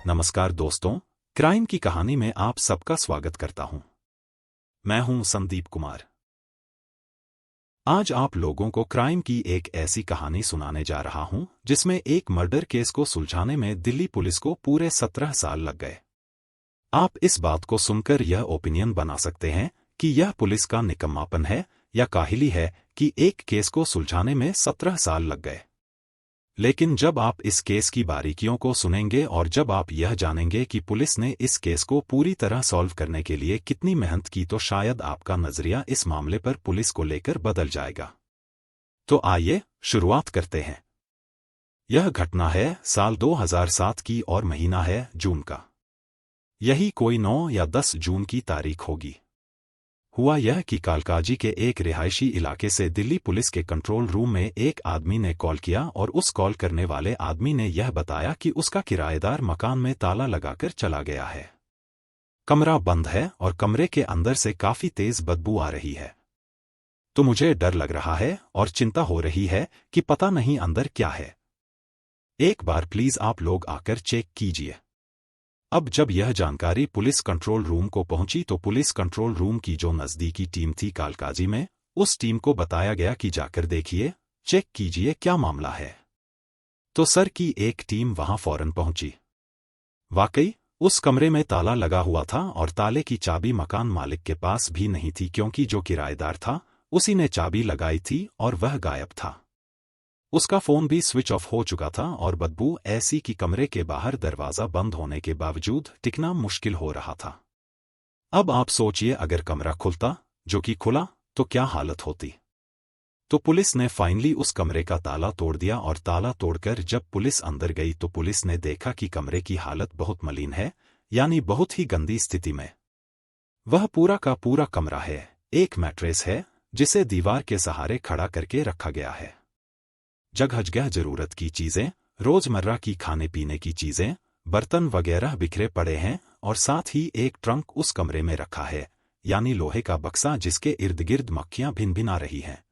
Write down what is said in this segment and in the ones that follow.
नमस्कार दोस्तों, क्राइम की कहानी में आप सबका स्वागत करता हूं। मैं हूं संदीप कुमार। आज आप लोगों को क्राइम की एक ऐसी कहानी सुनाने जा रहा हूं जिसमें एक मर्डर केस को सुलझाने में दिल्ली पुलिस को पूरे 17 साल लग गए। आप इस बात को सुनकर यह ओपिनियन बना सकते हैं कि यह पुलिस का निकम्मापन है या काहिली है कि एक केस को सुलझाने में 17 साल लग गए। लेकिन जब आप इस केस की बारीकियों को सुनेंगे और जब आप यह जानेंगे कि पुलिस ने इस केस को पूरी तरह सॉल्व करने के लिए कितनी मेहनत की, तो शायद आपका नजरिया इस मामले पर पुलिस को लेकर बदल जाएगा। तो आइए शुरुआत करते हैं। यह घटना है साल 2007 की और महीना है जून का। यही कोई 9 या 10 जून की तारीख होगी। हुआ यह कि कालकाजी के एक रिहायशी इलाके से दिल्ली पुलिस के कंट्रोल रूम में एक आदमी ने कॉल किया और उस कॉल करने वाले आदमी ने यह बताया कि उसका किराएदार मकान में ताला लगाकर चला गया है। कमरा बंद है और कमरे के अंदर से काफी तेज बदबू आ रही है। तो मुझे डर लग रहा है और चिंता हो रही है कि पता नहीं अंदर क्या है। एक बार प्लीज आप लोग आकर चेक कीजिए। अब जब यह जानकारी पुलिस कंट्रोल रूम को पहुंची तो पुलिस कंट्रोल रूम की जो नजदीकी टीम थी कालकाजी में, उस टीम को बताया गया कि जाकर देखिए, चेक कीजिए क्या मामला है। तो सर की एक टीम वहां फौरन पहुंची। वाकई उस कमरे में ताला लगा हुआ था और ताले की चाबी मकान मालिक के पास भी नहीं थी, क्योंकि जो किराएदार था उसी ने चाबी लगाई थी और वह गायब था। उसका फोन भी स्विच ऑफ हो चुका था और बदबू ऐसी कि कमरे के बाहर दरवाजा बंद होने के बावजूद टिकना मुश्किल हो रहा था। अब आप सोचिए, अगर कमरा खुलता, जो कि खुला, तो क्या हालत होती। तो पुलिस ने फाइनली उस कमरे का ताला तोड़ दिया और ताला तोड़कर जब पुलिस अंदर गई तो पुलिस ने देखा कि कमरे की हालत बहुत मलिन है, यानी बहुत ही गंदी स्थिति में। वह पूरा का पूरा कमरा है, एक मैट्रेस है जिसे दीवार के सहारे खड़ा करके रखा गया है। जगह जगह जरूरत की चीजें, रोजमर्रा की खाने पीने की चीजें, बर्तन वगैरह बिखरे पड़े हैं और साथ ही एक ट्रंक उस कमरे में रखा है, यानी लोहे का बक्सा जिसके इर्द गिर्द मक्खियां भिनभिना रही हैं।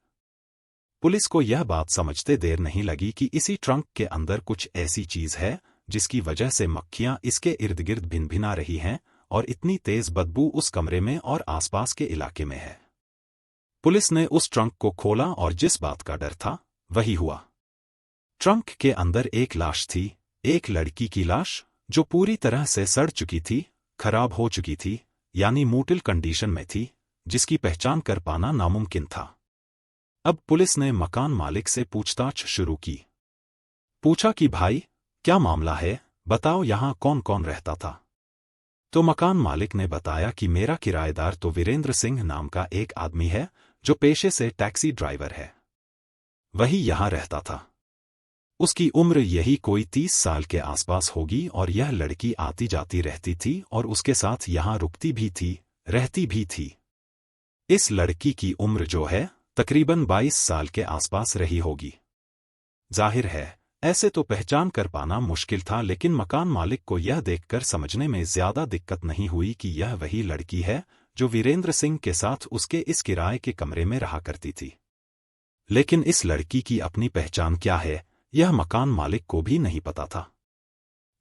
पुलिस को यह बात समझते देर नहीं लगी कि इसी ट्रंक के अंदर कुछ ऐसी चीज है जिसकी वजह से मक्खियां इसके इर्द गिर्द भिनभिना रही हैं और इतनी तेज बदबू उस कमरे में और आसपास के इलाके में है। पुलिस ने उस ट्रंक को खोला और जिस बात का डर था वही हुआ। ट्रंक के अंदर एक लाश थी, एक लड़की की लाश जो पूरी तरह से सड़ चुकी थी, खराब हो चुकी थी, यानी मोर्टल कंडीशन में थी, जिसकी पहचान कर पाना नामुमकिन था। अब पुलिस ने मकान मालिक से पूछताछ शुरू की। पूछा कि भाई क्या मामला है, बताओ यहां कौन कौन रहता था। तो मकान मालिक ने बताया कि मेरा किराएदार तो वीरेंद्र सिंह नाम का एक आदमी है जो पेशे से टैक्सी ड्राइवर है, वही यहां रहता था। उसकी उम्र यही कोई 30 साल के आसपास होगी और यह लड़की आती जाती रहती थी और उसके साथ यहां रुकती भी थी, रहती भी थी। इस लड़की की उम्र जो है तकरीबन 22 साल के आसपास रही होगी। जाहिर है ऐसे तो पहचान कर पाना मुश्किल था, लेकिन मकान मालिक को यह देखकर समझने में ज्यादा दिक्कत नहीं हुई कि यह वही लड़की है जो वीरेंद्र सिंह के साथ उसके इस किराए के कमरे में रहा करती थी। लेकिन इस लड़की की अपनी पहचान क्या है, यह मकान मालिक को भी नहीं पता था।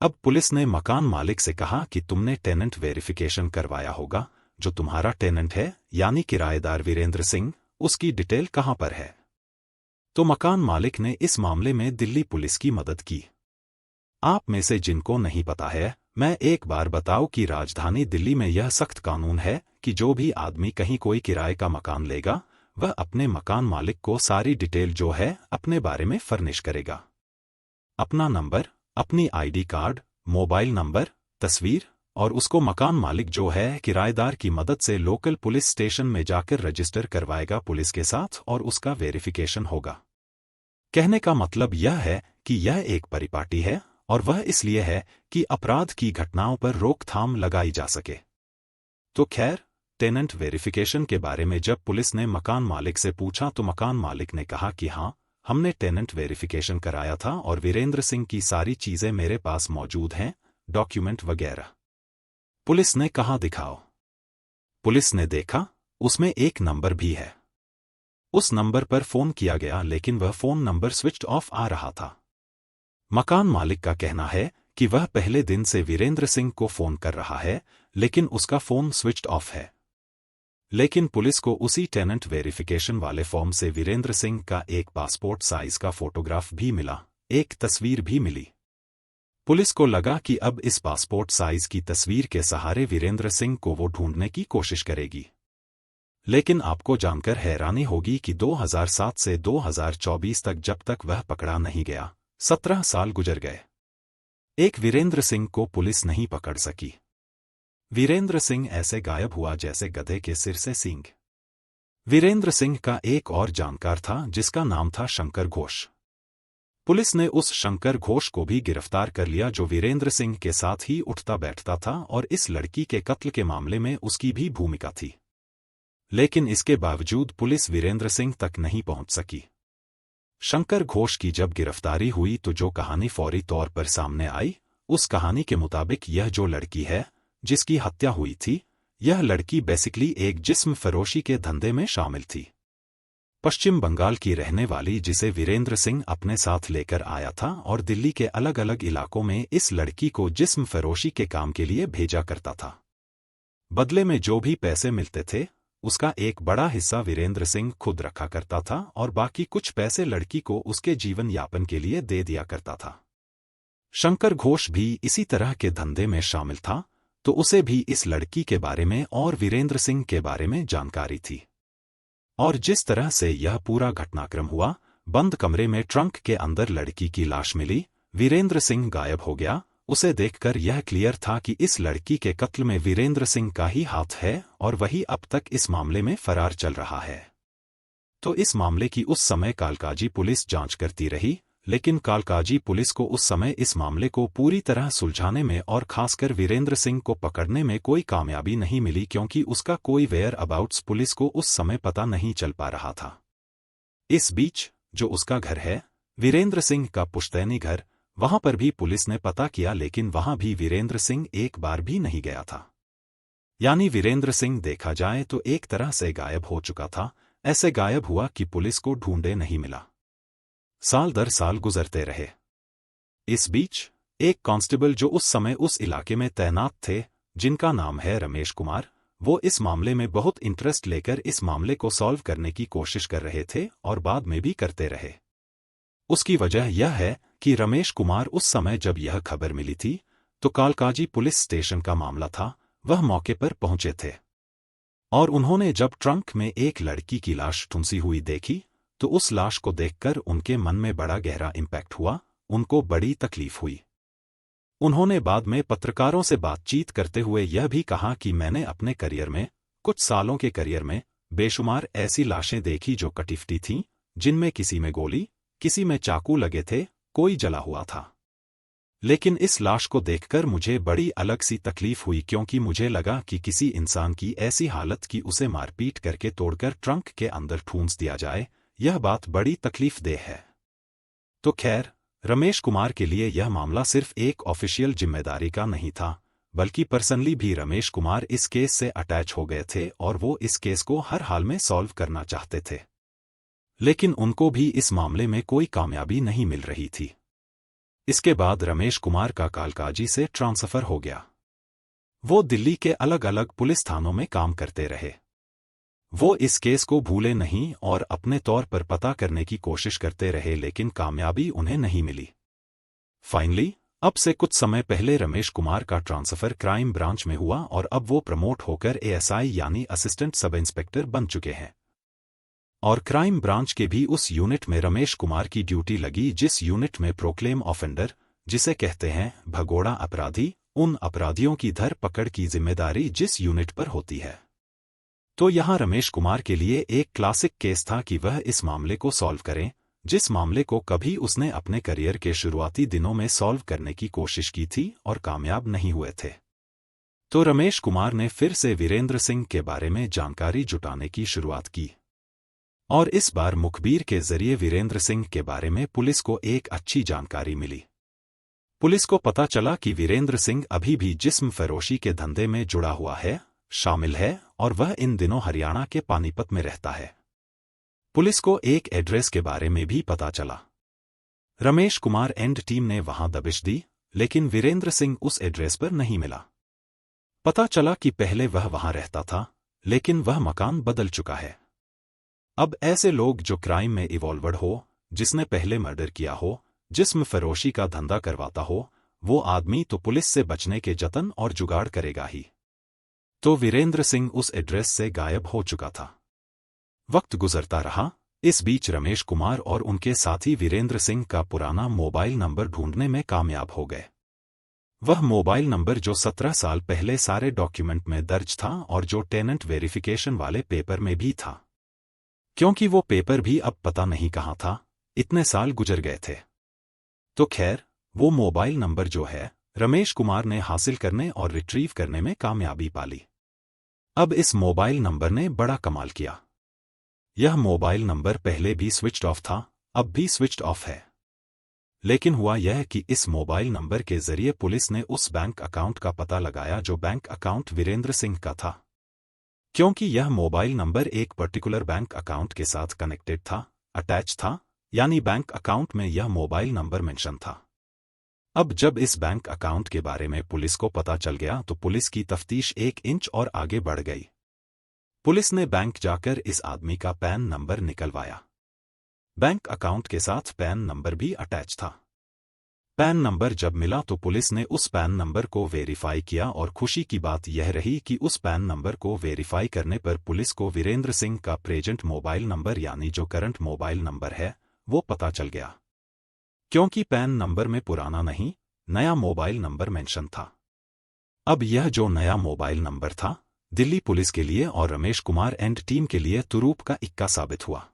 अब पुलिस ने मकान मालिक से कहा कि तुमने टेनेंट वेरिफिकेशन करवाया होगा, जो तुम्हारा टेनेंट है यानी किराएदार वीरेंद्र सिंह, उसकी डिटेल कहां पर है। तो मकान मालिक ने इस मामले में दिल्ली पुलिस की मदद की। आप में से जिनको नहीं पता है, मैं एक बार बताऊं कि राजधानी दिल्ली में यह सख्त कानून है कि जो भी आदमी कहीं कोई किराए का मकान लेगा वह अपने मकान मालिक को सारी डिटेल जो है अपने बारे में फर्निश करेगा। अपना नंबर, अपनी आईडी कार्ड, मोबाइल नंबर, तस्वीर, और उसको मकान मालिक जो है किराएदार की मदद से लोकल पुलिस स्टेशन में जाकर रजिस्टर करवाएगा पुलिस के साथ और उसका वेरिफिकेशन होगा। कहने का मतलब यह है कि यह एक परिपाटी है और वह इसलिए है कि अपराध की घटनाओं पर रोकथाम लगाई जा सके। तो खैर, टेनेंट वेरिफिकेशन के बारे में जब पुलिस ने मकान मालिक से पूछा तो मकान मालिक ने कहा कि हाँ, हमने टेनेंट वेरिफिकेशन कराया था और वीरेंद्र सिंह की सारी चीजें मेरे पास मौजूद हैं, डॉक्यूमेंट वगैरह। पुलिस ने कहा दिखाओ। पुलिस ने देखा, उसमें एक नंबर भी है। उस नंबर पर फोन किया गया लेकिन वह फोन नंबर स्विच्ड ऑफ आ रहा था। मकान मालिक का कहना है कि वह पहले दिन से वीरेंद्र सिंह को फोन कर रहा है, लेकिन उसका फोन स्विच्ड ऑफ है। लेकिन पुलिस को उसी टेनेंट वेरिफिकेशन वाले फॉर्म से वीरेंद्र सिंह का एक पासपोर्ट साइज का फोटोग्राफ भी मिला, एक तस्वीर भी मिली। पुलिस को लगा कि अब इस पासपोर्ट साइज की तस्वीर के सहारे वीरेंद्र सिंह को वो ढूंढने की कोशिश करेगी। लेकिन आपको जानकर हैरानी होगी कि 2007 से 2024 तक जब तक वह पकड़ा नहीं गया, 17 साल गुजर गए। एक वीरेंद्र सिंह को पुलिस नहीं पकड़ सकी। वीरेंद्र सिंह ऐसे गायब हुआ जैसे गधे के सिर से सींग। वीरेंद्र सिंह का एक और जानकार था जिसका नाम था शंकर घोष। पुलिस ने उस शंकर घोष को भी गिरफ्तार कर लिया जो वीरेंद्र सिंह के साथ ही उठता बैठता था और इस लड़की के कत्ल के मामले में उसकी भी भूमिका थी। लेकिन इसके बावजूद पुलिस वीरेंद्र सिंह तक नहीं पहुंच सकी। शंकर घोष की जब गिरफ्तारी हुई तो जो कहानी फौरी तौर पर सामने आई, उस कहानी के मुताबिक यह जो लड़की है जिसकी हत्या हुई थी, यह लड़की बेसिकली एक जिस्म फरोशी के धंधे में शामिल थी। पश्चिम बंगाल की रहने वाली जिसे वीरेंद्र सिंह अपने साथ लेकर आया था और दिल्ली के अलग अलग इलाकों में इस लड़की को जिस्म फरोशी के काम के लिए भेजा करता था। बदले में जो भी पैसे मिलते थे उसका एक बड़ा हिस्सा वीरेंद्र सिंह खुद रखा करता था और बाकी कुछ पैसे लड़की को उसके जीवन यापन के लिए दे दिया करता था। शंकर घोष भी इसी तरह के धंधे में शामिल था, तो उसे भी इस लड़की के बारे में और वीरेंद्र सिंह के बारे में जानकारी थी। और जिस तरह से यह पूरा घटनाक्रम हुआ, बंद कमरे में ट्रंक के अंदर लड़की की लाश मिली, वीरेंद्र सिंह गायब हो गया, उसे देखकर यह क्लियर था कि इस लड़की के कत्ल में वीरेंद्र सिंह का ही हाथ है और वही अब तक इस मामले में फरार चल रहा है। तो इस मामले की उस समय कालकाजी पुलिस जांच करती रही, लेकिन कालकाजी पुलिस को उस समय इस मामले को पूरी तरह सुलझाने में और खासकर वीरेंद्र सिंह को पकड़ने में कोई कामयाबी नहीं मिली, क्योंकि उसका कोई वेयर अबाउट्स पुलिस को उस समय पता नहीं चल पा रहा था। इस बीच जो उसका घर है, वीरेंद्र सिंह का पुश्तैनी घर, वहां पर भी पुलिस ने पता किया, लेकिन वहां भी वीरेंद्र सिंह एक बार भी नहीं गया था। यानी वीरेंद्र सिंह देखा जाए तो एक तरह से गायब हो चुका था, ऐसे गायब हुआ कि पुलिस को ढूंढे नहीं मिला। साल दर साल गुजरते रहे। इस बीच एक कांस्टेबल जो उस समय उस इलाके में तैनात थे, जिनका नाम है रमेश कुमार, वो इस मामले में बहुत इंटरेस्ट लेकर इस मामले को सॉल्व करने की कोशिश कर रहे थे और बाद में भी करते रहे। उसकी वजह यह है कि रमेश कुमार उस समय जब यह खबर मिली थी तो कालकाजी पुलिस स्टेशन का मामला था, वह मौके पर पहुंचे थे और उन्होंने जब ट्रंक में एक लड़की की लाश ठुंसी हुई देखी तो उस लाश को देखकर उनके मन में बड़ा गहरा इम्पैक्ट हुआ, उनको बड़ी तकलीफ हुई। उन्होंने बाद में पत्रकारों से बातचीत करते हुए यह भी कहा कि मैंने अपने करियर में, कुछ सालों के करियर में, बेशुमार ऐसी लाशें देखी जो कटी-फटी थीं, जिनमें किसी में गोली, किसी में चाकू लगे थे, कोई जला हुआ था। लेकिन इस लाश को देखकर मुझे बड़ी अलग सी तकलीफ हुई, क्योंकि मुझे लगा कि किसी इंसान की ऐसी हालत कि उसे मारपीट करके तोड़कर ट्रंक के अंदर ठूंस दिया जाए, यह बात बड़ी तकलीफदेह है। तो खैर, रमेश कुमार के लिए यह मामला सिर्फ एक ऑफिशियल जिम्मेदारी का नहीं था, बल्कि पर्सनली भी रमेश कुमार इस केस से अटैच हो गए थे और वो इस केस को हर हाल में सॉल्व करना चाहते थे। लेकिन उनको भी इस मामले में कोई कामयाबी नहीं मिल रही थी। इसके बाद रमेश कुमार का कालकाजी से ट्रांसफर हो गया। वो दिल्ली के अलग अलग पुलिस थानों में काम करते रहे। वो इस केस को भूले नहीं और अपने तौर पर पता करने की कोशिश करते रहे, लेकिन कामयाबी उन्हें नहीं मिली। फाइनली, अब से कुछ समय पहले रमेश कुमार का ट्रांसफर क्राइम ब्रांच में हुआ और अब वो प्रमोट होकर एएसआई यानी असिस्टेंट सब इंस्पेक्टर बन चुके हैं। और क्राइम ब्रांच के भी उस यूनिट में रमेश कुमार की ड्यूटी लगी जिस यूनिट में प्रोक्लेम ऑफेंडर, जिसे कहते हैं भगोड़ा अपराधी, उन अपराधियों की धरपकड़ की जिम्मेदारी जिस यूनिट पर होती है। तो यहाँ रमेश कुमार के लिए एक क्लासिक केस था कि वह इस मामले को सॉल्व करें, जिस मामले को कभी उसने अपने करियर के शुरुआती दिनों में सॉल्व करने की कोशिश की थी और कामयाब नहीं हुए थे। तो रमेश कुमार ने फिर से वीरेंद्र सिंह के बारे में जानकारी जुटाने की शुरुआत की और इस बार मुखबिर के जरिए वीरेंद्र सिंह के बारे में पुलिस को एक अच्छी जानकारी मिली। पुलिस को पता चला कि वीरेंद्र सिंह अभी भी जिस्म फरोशी के धंधे में जुड़ा हुआ है, शामिल है और वह इन दिनों हरियाणा के पानीपत में रहता है। पुलिस को एक एड्रेस के बारे में भी पता चला। रमेश कुमार एंड टीम ने वहां दबिश दी लेकिन वीरेंद्र सिंह उस एड्रेस पर नहीं मिला। पता चला कि पहले वह वहां रहता था, लेकिन वह मकान बदल चुका है। अब ऐसे लोग जो क्राइम में इवॉल्वर्ड हो, जिसने पहले मर्डर किया हो, जिस्म फरोशी का धंधा करवाता हो, वो आदमी तो पुलिस से बचने के जतन और जुगाड़ करेगा ही। तो वीरेंद्र सिंह उस एड्रेस से गायब हो चुका था। वक्त गुजरता रहा। इस बीच रमेश कुमार और उनके साथी वीरेंद्र सिंह का पुराना मोबाइल नंबर ढूंढने में कामयाब हो गए। वह मोबाइल नंबर जो 17 साल पहले सारे डॉक्यूमेंट में दर्ज था और जो टेनेंट वेरिफिकेशन वाले पेपर में भी था, क्योंकि वो पेपर भी अब पता नहीं कहाँ था, इतने साल गुजर गए थे। तो खैर, वो मोबाइल नंबर जो है, रमेश कुमार ने हासिल करने और रिट्रीव करने में कामयाबी पाली। अब इस मोबाइल नंबर ने बड़ा कमाल किया। यह मोबाइल नंबर पहले भी स्विच्ड ऑफ था, अब भी स्विच्ड ऑफ है। लेकिन हुआ यह कि इस मोबाइल नंबर के जरिए पुलिस ने उस बैंक अकाउंट का पता लगाया जो बैंक अकाउंट वीरेंद्र सिंह का था, क्योंकि यह मोबाइल नंबर एक पर्टिकुलर बैंक अकाउंट के साथ कनेक्टेड था, अटैच था, यानी बैंक अकाउंट में यह मोबाइल नंबर मेंशन था। अब जब इस बैंक अकाउंट के बारे में पुलिस को पता चल गया तो पुलिस की तफ्तीश 1 इंच और आगे बढ़ गई। पुलिस ने बैंक जाकर इस आदमी का पैन नंबर निकलवाया। बैंक अकाउंट के साथ पैन नंबर भी अटैच था। पैन नंबर जब मिला तो पुलिस ने उस पैन नंबर को वेरीफाई किया और खुशी की बात यह रही कि उस पैन नंबर को वेरीफाई करने पर पुलिस को वीरेंद्र सिंह का प्रेजेंट मोबाइल नंबर यानी जो करंट मोबाइल नंबर है, वो पता चल गया। क्योंकि पैन नंबर में पुराना नहीं, नया मोबाइल नंबर मेंशन था। अब यह जो नया मोबाइल नंबर था, दिल्ली पुलिस के लिए और रमेश कुमार एंड टीम के लिए तुरूप का इक्का साबित हुआ।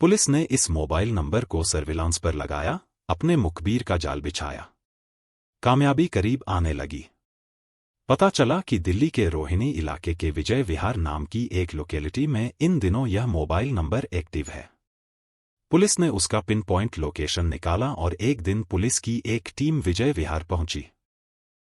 पुलिस ने इस मोबाइल नंबर को सर्विलांस पर लगाया, अपने मुखबिर का जाल बिछाया। कामयाबी करीब आने लगी। पता चला कि दिल्ली के रोहिणी इलाके के विजय विहार नाम की एक लोकेलिटी में इन दिनों यह मोबाइल नंबर एक्टिव है। पुलिस ने उसका पिन पॉइंट लोकेशन निकाला और एक दिन पुलिस की एक टीम विजय विहार पहुंची।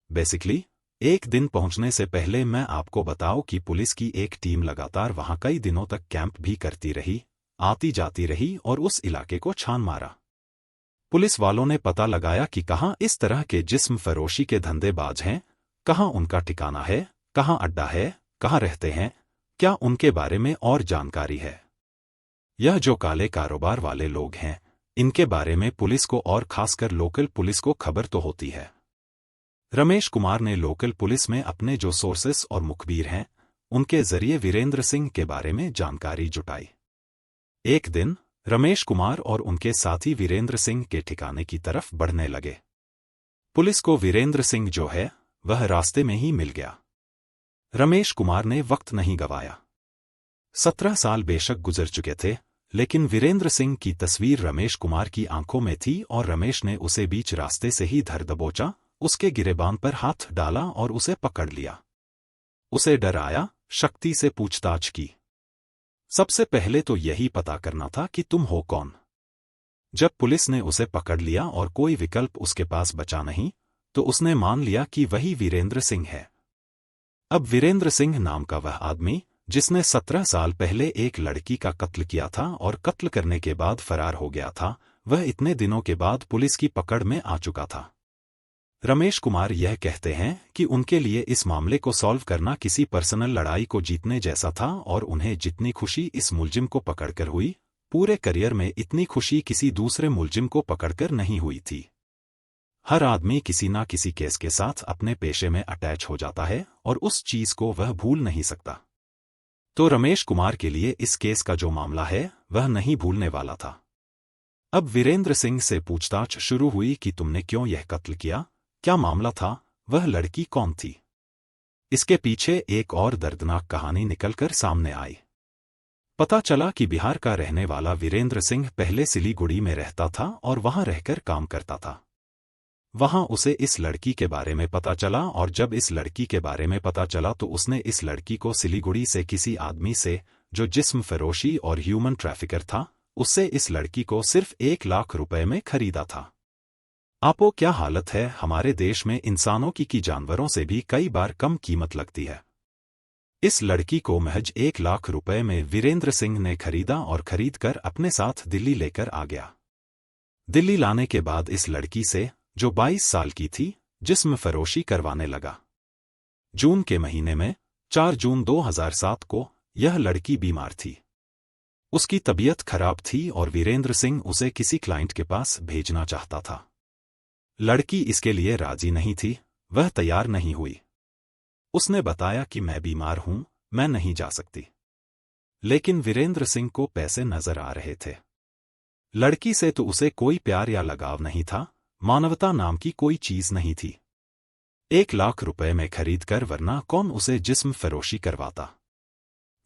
बेसिकली, एक दिन पहुंचने से पहले मैं आपको बताऊं कि पुलिस की एक टीम लगातार वहां कई दिनों तक कैंप भी करती रही, आती जाती रही और उस इलाके को छान मारा। पुलिस वालों ने पता लगाया कि कहां इस तरह के जिस्म फरोशी के धंधेबाज हैं, कहां उनका ठिकाना है, कहां अड्डा है, कहां रहते हैं, क्या उनके बारे में और जानकारी है। यह जो काले कारोबार वाले लोग हैं, इनके बारे में पुलिस को और खासकर लोकल पुलिस को खबर तो होती है। रमेश कुमार ने लोकल पुलिस में अपने जो सोर्सेस और मुखबिर हैं, उनके जरिए वीरेंद्र सिंह के बारे में जानकारी जुटाई। एक दिन रमेश कुमार और उनके साथी वीरेंद्र सिंह के ठिकाने की तरफ बढ़ने लगे। पुलिस को वीरेंद्र सिंह जो है, वह रास्ते में ही मिल गया। रमेश कुमार ने वक्त नहीं गवाया। 17 साल बेशक गुजर चुके थे, लेकिन वीरेंद्र सिंह की तस्वीर रमेश कुमार की आंखों में थी और रमेश ने उसे बीच रास्ते से ही धर दबोचा, उसके गिरेबान पर हाथ डाला और उसे पकड़ लिया। उसे डराया, शक्ति से पूछताछ की। सबसे पहले तो यही पता करना था कि तुम हो कौन। जब पुलिस ने उसे पकड़ लिया और कोई विकल्प उसके पास बचा नहीं, तो उसने मान लिया कि वही वीरेंद्र सिंह है। अब वीरेंद्र सिंह नाम का वह आदमी, जिसने 17 साल पहले एक लड़की का कत्ल किया था और कत्ल करने के बाद फरार हो गया था, वह इतने दिनों के बाद पुलिस की पकड़ में आ चुका था। रमेश कुमार यह कहते हैं कि उनके लिए इस मामले को सॉल्व करना किसी पर्सनल लड़ाई को जीतने जैसा था और उन्हें जितनी खुशी इस मुलजिम को पकड़कर हुई, पूरे करियर में इतनी खुशी किसी दूसरे मुलजिम को पकड़कर नहीं हुई थी। हर आदमी किसी ना किसी केस के साथ अपने पेशे में अटैच हो जाता है और उस चीज को वह भूल नहीं सकता। तो रमेश कुमार के लिए इस केस का जो मामला है, वह नहीं भूलने वाला था। अब वीरेंद्र सिंह से पूछताछ शुरू हुई कि तुमने क्यों यह कत्ल किया, क्या मामला था, वह लड़की कौन थी। इसके पीछे एक और दर्दनाक कहानी निकलकर सामने आई। पता चला कि बिहार का रहने वाला वीरेंद्र सिंह पहले सिलीगुड़ी में रहता था और वहां रहकर काम करता था। वहां उसे इस लड़की के बारे में पता चला और जब इस लड़की के बारे में पता चला तो उसने इस लड़की को सिलीगुड़ी से किसी आदमी से, जो जिस्म फरोशी और ह्यूमन ट्रैफिकर था, उससे इस लड़की को सिर्फ 1 लाख रुपए में खरीदा था। आपो क्या हालत है, हमारे देश में इंसानों की जानवरों से भी कई बार कम कीमत लगती है। इस लड़की को महज 1 लाख रुपए में वीरेंद्र सिंह ने खरीदा और खरीदकर अपने साथ दिल्ली लेकर आ गया। दिल्ली लाने के बाद इस लड़की से, जो 22 साल की थी, जिस्म फरोशी करवाने लगा। जून के महीने में 4 जून 2007 को यह लड़की बीमार थी। उसकी तबीयत खराब थी और वीरेंद्र सिंह उसे किसी क्लाइंट के पास भेजना चाहता था। लड़की इसके लिए राजी नहीं थी, वह तैयार नहीं हुई। उसने बताया कि मैं बीमार हूं, मैं नहीं जा सकती। लेकिन वीरेंद्र सिंह को पैसे नजर आ रहे थे। लड़की से तो उसे कोई प्यार या लगाव नहीं था, मानवता नाम की कोई चीज नहीं थी। 1 लाख रुपए में खरीद कर, वरना कौन उसे जिस्म फरोशी करवाता।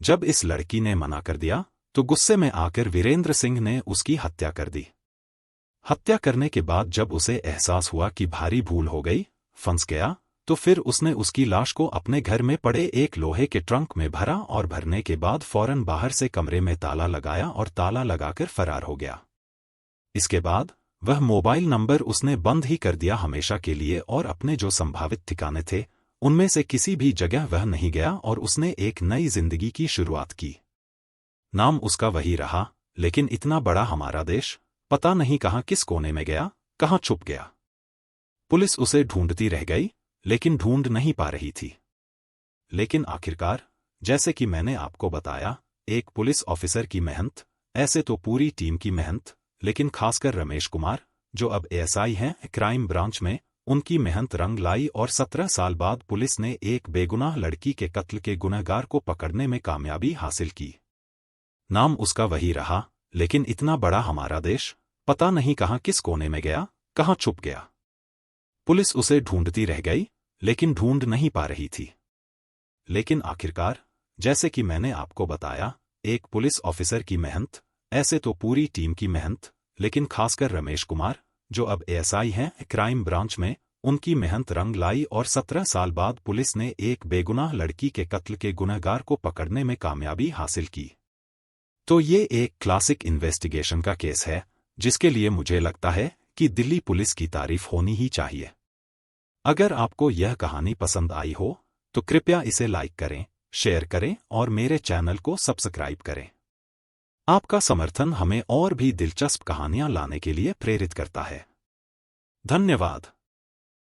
जब इस लड़की ने मना कर दिया तो गुस्से में आकर वीरेंद्र सिंह ने उसकी हत्या कर दी। हत्या करने के बाद जब उसे एहसास हुआ कि भारी भूल हो गई, फंस गया, तो फिर उसने उसकी लाश को अपने घर में पड़े एक लोहे के ट्रंक में भरा और भरने के बाद फौरन बाहर से कमरे में ताला लगाया और ताला लगाकर फरार हो गया। इसके बाद वह मोबाइल नंबर उसने बंद ही कर दिया हमेशा के लिए, और अपने जो संभावित ठिकाने थे उनमें से किसी भी जगह वह नहीं गया और उसने एक नई जिंदगी की शुरुआत की। नाम उसका वही रहा, लेकिन इतना बड़ा हमारा देश, पता नहीं कहां किस कोने में गया, कहां छुप गया। पुलिस उसे ढूंढती रह गई, लेकिन ढूंढ नहीं पा रही थी। लेकिन आखिरकार, जैसे कि मैंने आपको बताया, एक पुलिस ऑफिसर की मेहनत, ऐसे तो पूरी टीम की मेहनत, लेकिन खासकर रमेश कुमार, जो अब एएसआई हैं क्राइम ब्रांच में, उनकी मेहनत रंग लाई और 17 साल बाद पुलिस ने एक बेगुनाह लड़की के कत्ल के गुनहगार को पकड़ने में कामयाबी हासिल की। नाम उसका वही रहा, लेकिन इतना बड़ा हमारा देश, पता नहीं कहां किस कोने में गया, कहां छुप गया। पुलिस उसे ढूंढती रह गई, लेकिन ढूंढ नहीं पा रही थी। लेकिन आखिरकार, जैसे कि मैंने आपको बताया, एक पुलिस ऑफिसर की मेहनत, ऐसे तो पूरी टीम की मेहनत, लेकिन खासकर रमेश कुमार, जो अब एएसआई हैं क्राइम ब्रांच में, उनकी मेहनत रंग लाई और 17 साल बाद पुलिस ने एक बेगुनाह लड़की के कत्ल के गुनहगार को पकड़ने में कामयाबी हासिल की। तो ये एक क्लासिक इन्वेस्टिगेशन का केस है, जिसके लिए मुझे लगता है कि दिल्ली पुलिस की तारीफ होनी ही चाहिए। अगर आपको यह कहानी पसंद आई हो, तो कृपया इसे लाइक करें, शेयर करें और मेरे चैनल को सब्सक्राइब करें। आपका समर्थन हमें और भी दिलचस्प कहानियां लाने के लिए प्रेरित करता है। धन्यवाद।